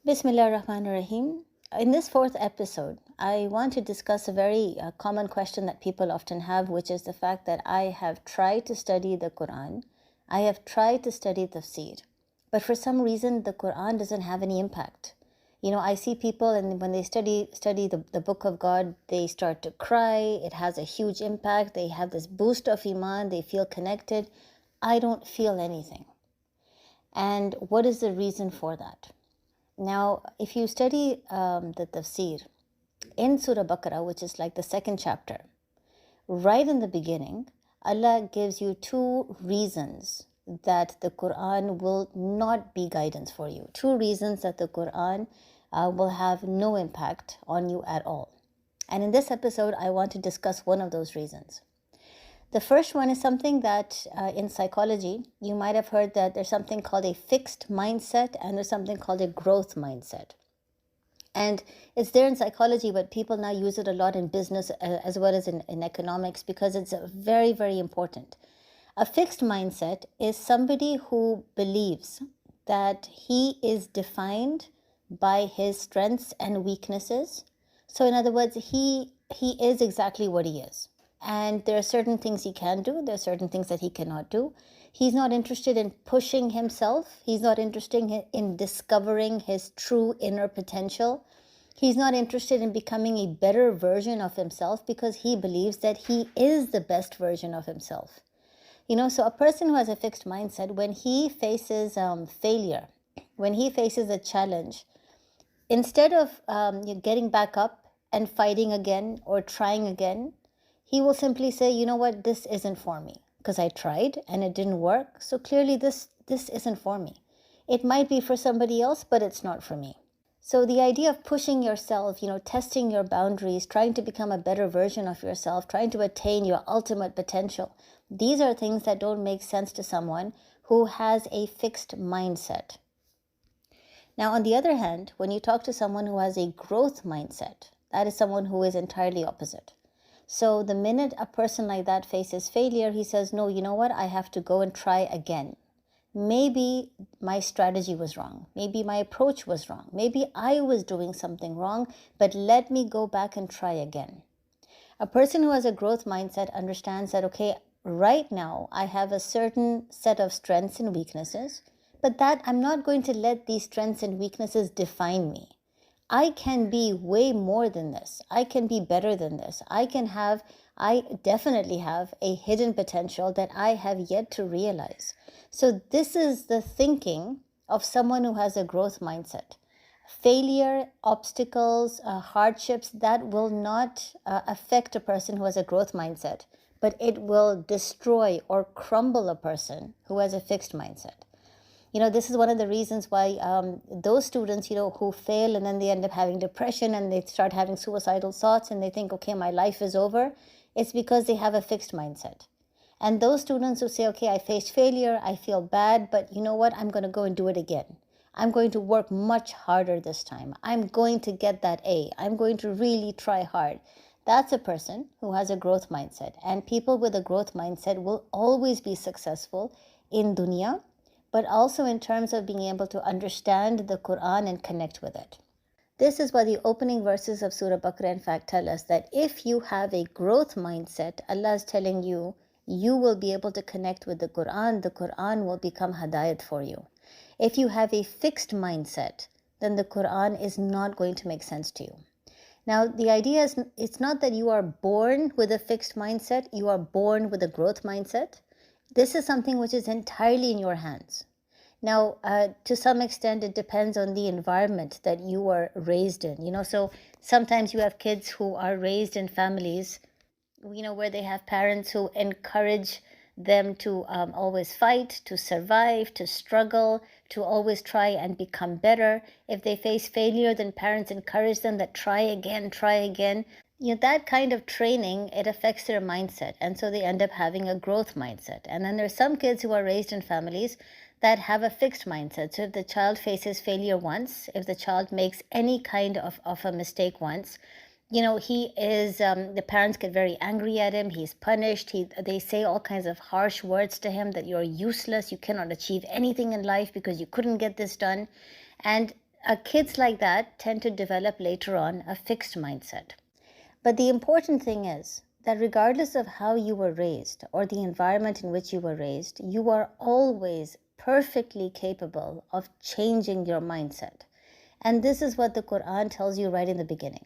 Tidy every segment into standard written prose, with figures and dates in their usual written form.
Bismillah ar-Rahman ar-Rahim. In this fourth episode, I want to discuss a very common question that people often have, which is the fact that I have tried to study the Quran, I have tried to study tafsir, but for some reason the Quran doesn't have any impact. I see people, and when they study the book of God, they start to cry. It has a huge impact. They have this boost of iman. They feel connected. I don't feel anything. And what is the reason for that? Now, if you study the tafsir in Surah Baqarah, which is like the second chapter, right in the beginning, Allah gives you two reasons that the Quran will not be guidance for you. Two reasons that the Quran will have no impact on you at all. And in this episode, I want to discuss one of those reasons. The first one is something that in psychology, you might have heard that there's something called a fixed mindset and there's something called a growth mindset. And it's there in psychology, but people now use it a lot in business as well as in economics because it's very, very important. A fixed mindset is somebody who believes that he is defined by his strengths and weaknesses. So in other words, he is exactly what he is. And there are certain things he can do. There are certain things that he cannot do. He's not interested in pushing himself. He's not interested in discovering his true inner potential. He's not interested in becoming a better version of himself because he believes that he is the best version of himself. So a person who has a fixed mindset, when he faces failure, when he faces a challenge, instead of getting back up and fighting again or trying again, he will simply say, you know what, this isn't for me because I tried and it didn't work. So clearly this isn't for me. It might be for somebody else, but it's not for me. So the idea of pushing yourself, testing your boundaries, trying to become a better version of yourself, trying to attain your ultimate potential, these are things that don't make sense to someone who has a fixed mindset. Now, on the other hand, when you talk to someone who has a growth mindset, that is someone who is entirely opposite. So the minute a person like that faces failure, he says, no, you know what? I have to go and try again. Maybe my strategy was wrong. Maybe my approach was wrong. Maybe I was doing something wrong, but let me go back and try again. A person who has a growth mindset understands that, okay, right now I have a certain set of strengths and weaknesses, but that I'm not going to let these strengths and weaknesses define me. I can be way more than this. I can be better than this. I definitely have a hidden potential that I have yet to realize. So this is the thinking of someone who has a growth mindset. Failure, obstacles, hardships, that will not affect a person who has a growth mindset, but it will destroy or crumble a person who has a fixed mindset. This is one of the reasons why those students, who fail and then they end up having depression and they start having suicidal thoughts and they think, okay, my life is over. It's because they have a fixed mindset. And those students who say, okay, I faced failure, I feel bad, but you know what? I'm going to go and do it again. I'm going to work much harder this time. I'm going to get that A. I'm going to really try hard. That's a person who has a growth mindset. And people with a growth mindset will always be successful in dunya, but also in terms of being able to understand the Quran and connect with it. This is why the opening verses of Surah Baqarah in fact tell us that if you have a growth mindset, Allah is telling you, you will be able to connect with the Quran will become hadayat for you. If you have a fixed mindset, then the Quran is not going to make sense to you. Now, the idea is, it's not that you are born with a fixed mindset, you are born with a growth mindset. This is something which is entirely in your hands. Now, to some extent, it depends on the environment that you are raised in. So sometimes you have kids who are raised in families, where they have parents who encourage them to always fight, to survive, to struggle, to always try and become better. If they face failure, then parents encourage them that try again, try again. That kind of training, it affects their mindset. And so they end up having a growth mindset. And then there's some kids who are raised in families that have a fixed mindset. So if the child faces failure once, if the child makes any kind of a mistake once, he is, the parents get very angry at him. He's punished. They say all kinds of harsh words to him that you're useless. You cannot achieve anything in life because you couldn't get this done. And kids like that tend to develop later on a fixed mindset. But the important thing is that regardless of how you were raised or the environment in which you were raised, you are always perfectly capable of changing your mindset. And this is what the Quran tells you right in the beginning,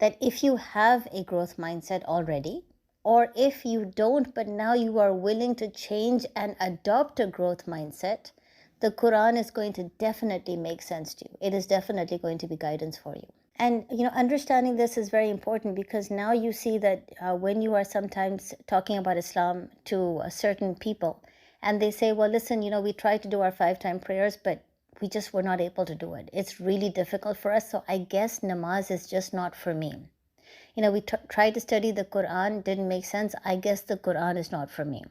that if you have a growth mindset already, or if you don't, but now you are willing to change and adopt a growth mindset, the Quran is going to definitely make sense to you. It is definitely going to be guidance for you. And understanding this is very important, because now you see that when you are sometimes talking about Islam to certain people, and they say, well, listen, we tried to do our 5-time prayers, but we just were not able to do it. It's really difficult for us, so I guess namaz is just not for me. We tried to study the Quran, didn't make sense. I guess the Quran is not for me.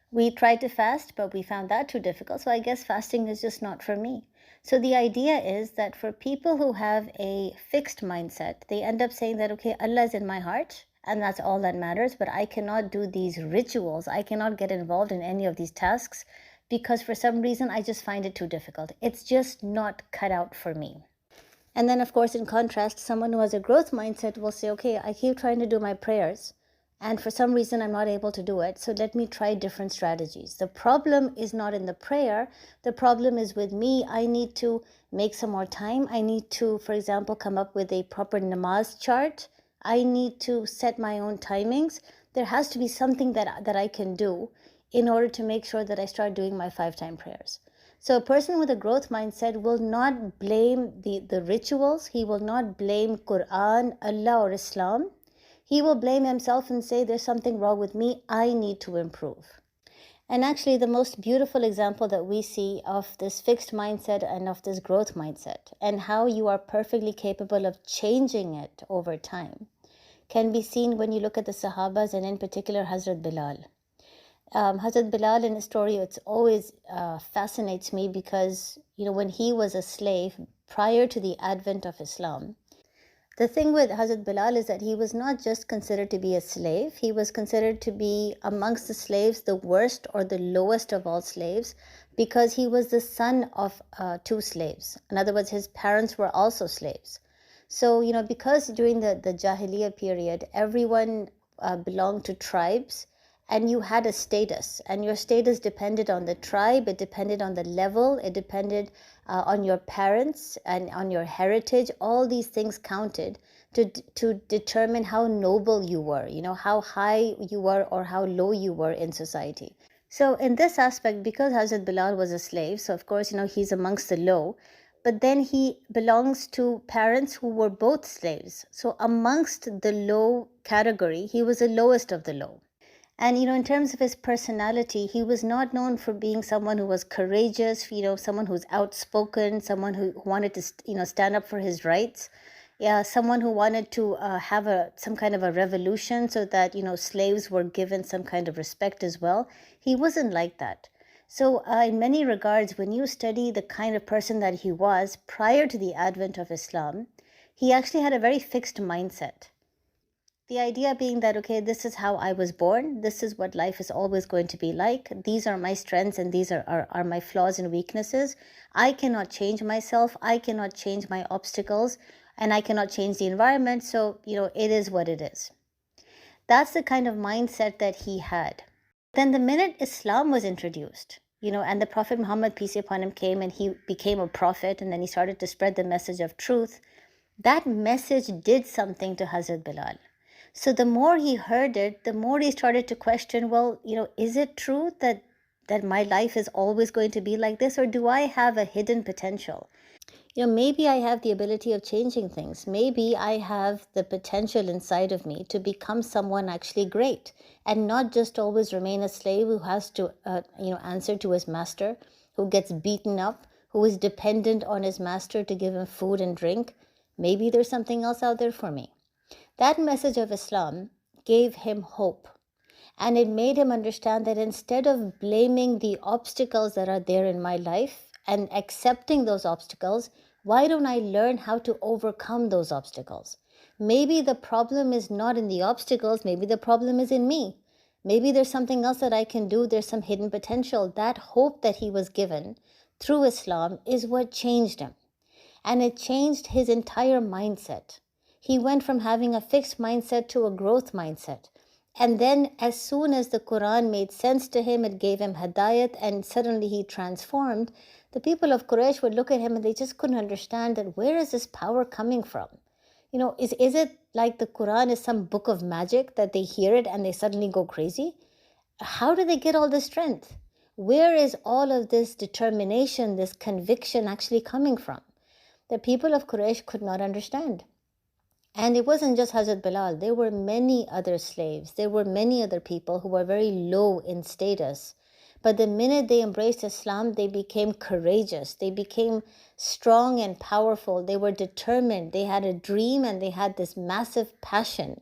We tried to fast, but we found that too difficult, so I guess fasting is just not for me. So the idea is that for people who have a fixed mindset, they end up saying that, okay, Allah is in my heart, and that's all that matters, but I cannot do these rituals. I cannot get involved in any of these tasks because for some reason I just find it too difficult. It's just not cut out for me. And then, of course, in contrast, someone who has a growth mindset will say, okay, I keep trying to do my prayers, and for some reason I'm not able to do it, so let me try different strategies. The problem is not in the prayer. The problem is with me. I need to make some more time. I need to, for example, come up with a proper namaz chart. I need to set my own timings. There has to be something that I can do in order to make sure that I start doing my 5-time prayers. So a person with a growth mindset will not blame the rituals. He will not blame Quran, Allah, or Islam. He will blame himself and say, there's something wrong with me. I need to improve. And actually, the most beautiful example that we see of this fixed mindset and of this growth mindset, and how you are perfectly capable of changing it over time, can be seen when you look at the Sahabas, and in particular Hazrat Bilal. Hazrat Bilal, in his story, it's always fascinates me because, when he was a slave prior to the advent of Islam, the thing with Hazrat Bilal is that he was not just considered to be a slave, he was considered to be amongst the slaves the worst or the lowest of all slaves, because he was the son of 2 slaves. In other words, his parents were also slaves. So, because during the Jahiliyyah period, everyone belonged to tribes, and you had a status, and your status depended on the tribe, it depended on the level, it depended on your parents and on your heritage. All these things counted to determine how noble you were, how high you were or how low you were in society. So in this aspect, because Hazrat Bilal was a slave, so of course, he's amongst the low, but then he belongs to parents who were both slaves. So amongst the low category, he was the lowest of the low. And, in terms of his personality, he was not known for being someone who was courageous, someone who's outspoken, someone who wanted to, stand up for his rights. Yeah, someone who wanted to have some kind of a revolution so that, slaves were given some kind of respect as well. He wasn't like that. So in many regards, when you study the kind of person that he was prior to the advent of Islam, he actually had a very fixed mindset. The idea being that, okay, this is how I was born. This is what life is always going to be like. These are my strengths and these are my flaws and weaknesses. I cannot change myself. I cannot change my obstacles, and I cannot change the environment. So, it is what it is. That's the kind of mindset that he had. Then the minute Islam was introduced, and the Prophet Muhammad, peace be upon him, came and he became a prophet, and then he started to spread the message of truth, that message did something to Hazrat Bilal. So the more he heard it, the more he started to question, well, is it true that my life is always going to be like this, or do I have a hidden potential? Maybe I have the ability of changing things. Maybe I have the potential inside of me to become someone actually great, and not just always remain a slave who has to, answer to his master, who gets beaten up, who is dependent on his master to give him food and drink. Maybe there's something else out there for me. That message of Islam gave him hope, and it made him understand that instead of blaming the obstacles that are there in my life and accepting those obstacles, why don't I learn how to overcome those obstacles? Maybe the problem is not in the obstacles, maybe the problem is in me. Maybe there's something else that I can do, there's some hidden potential. That hope that he was given through Islam is what changed him. And it changed his entire mindset. He went from having a fixed mindset to a growth mindset. And then as soon as the Quran made sense to him, it gave him hadayat, and suddenly he transformed. The people of Quraysh would look at him and they just couldn't understand that where is this power coming from? Is it like the Quran is some book of magic that they hear it and they suddenly go crazy? How do they get all this strength? Where is all of this determination, this conviction actually coming from? The people of Quraysh could not understand. And it wasn't just Hazrat Bilal. There were many other slaves. There were many other people who were very low in status. But the minute they embraced Islam, they became courageous. They became strong and powerful. They were determined. They had a dream and they had this massive passion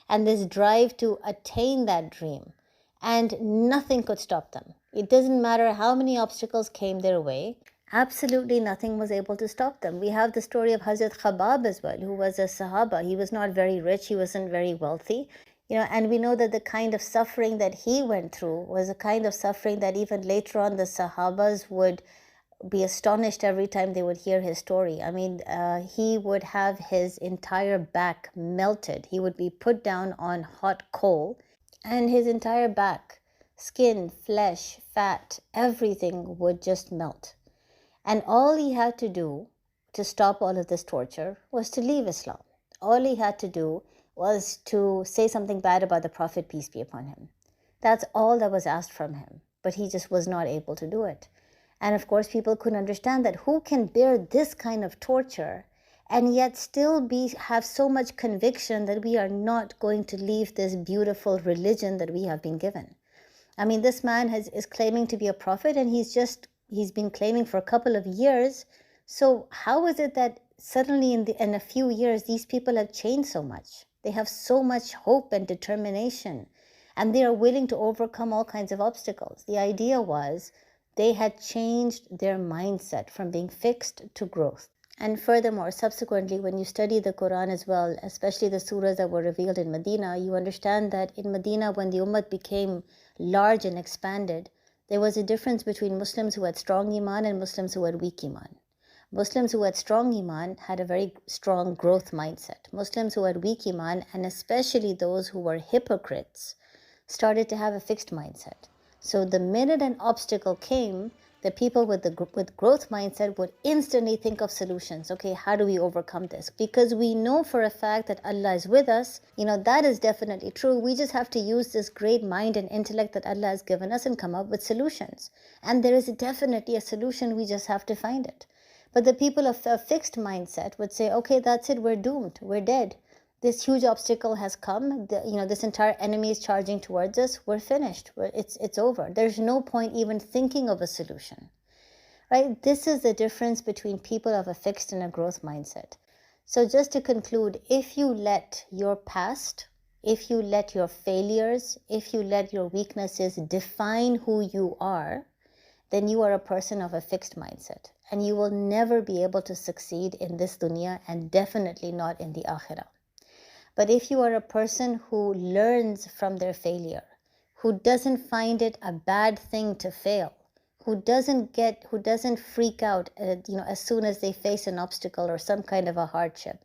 and this drive to attain that dream. And nothing could stop them. It doesn't matter how many obstacles came their way. Absolutely nothing was able to stop them. We have the story of Hazrat Khabab as well, who was a Sahaba. He was not very rich. He wasn't very wealthy. And we know that the kind of suffering that he went through was a kind of suffering that even later on the Sahabas would be astonished every time they would hear his story. He would have his entire back melted. He would be put down on hot coal, and his entire back, skin, flesh, fat, everything would just melt. And all he had to do to stop all of this torture was to leave Islam. All he had to do was to say something bad about the Prophet, peace be upon him. That's all that was asked from him. But he just was not able to do it. And of course, people couldn't understand that who can bear this kind of torture and yet still have so much conviction that we are not going to leave this beautiful religion that we have been given. This man is claiming to be a prophet, and he's been claiming for a couple of years. So how is it that suddenly in a few years, these people have changed so much? They have so much hope and determination, and they are willing to overcome all kinds of obstacles. The idea was they had changed their mindset from being fixed to growth. And furthermore, subsequently, when you study the Quran as well, especially the surahs that were revealed in Medina, you understand that in Medina, when the ummah became large and expanded, there was a difference between Muslims who had strong iman and Muslims who had weak iman. Muslims who had strong iman had a very strong growth mindset. Muslims who had weak iman, and especially those who were hypocrites, started to have a fixed mindset. So the minute an obstacle came, the people with growth mindset would instantly think of solutions. Okay, how do we overcome this? Because we know for a fact that Allah is with us. That is definitely true. We just have to use this great mind and intellect that Allah has given us and come up with solutions. And there is definitely a solution. We just have to find it. But the people of a fixed mindset would say, okay, that's it. We're doomed. We're dead. This huge obstacle has come. This entire enemy is charging towards us. We're finished. It's over. There's no point even thinking of a solution, right? This is the difference between people of a fixed and a growth mindset. So just to conclude, if you let your past, if you let your failures, if you let your weaknesses define who you are, then you are a person of a fixed mindset, and you will never be able to succeed in this dunya, and definitely not in the akhirah. But if you are a person who learns from their failure, who doesn't find it a bad thing to fail, who doesn't freak out, as soon as they face an obstacle or some kind of a hardship.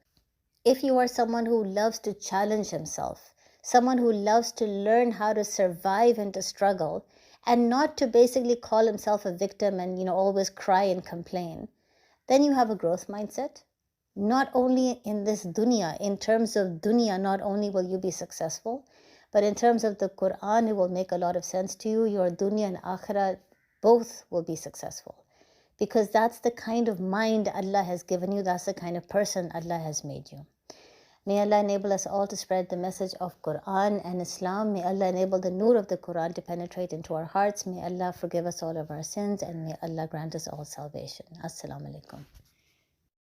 If you are someone who loves to challenge himself, someone who loves to learn how to survive and to struggle, and not to basically call himself a victim and, always cry and complain, then you have a growth mindset. Not only in this dunya, in terms of dunya, not only will you be successful, but in terms of the Quran, it will make a lot of sense to you. Your dunya and akhirah, both will be successful. Because that's the kind of mind Allah has given you. That's the kind of person Allah has made you. May Allah enable us all to spread the message of Quran and Islam. May Allah enable the nur of the Quran to penetrate into our hearts. May Allah forgive us all of our sins, and may Allah grant us all salvation. Assalamu alaikum.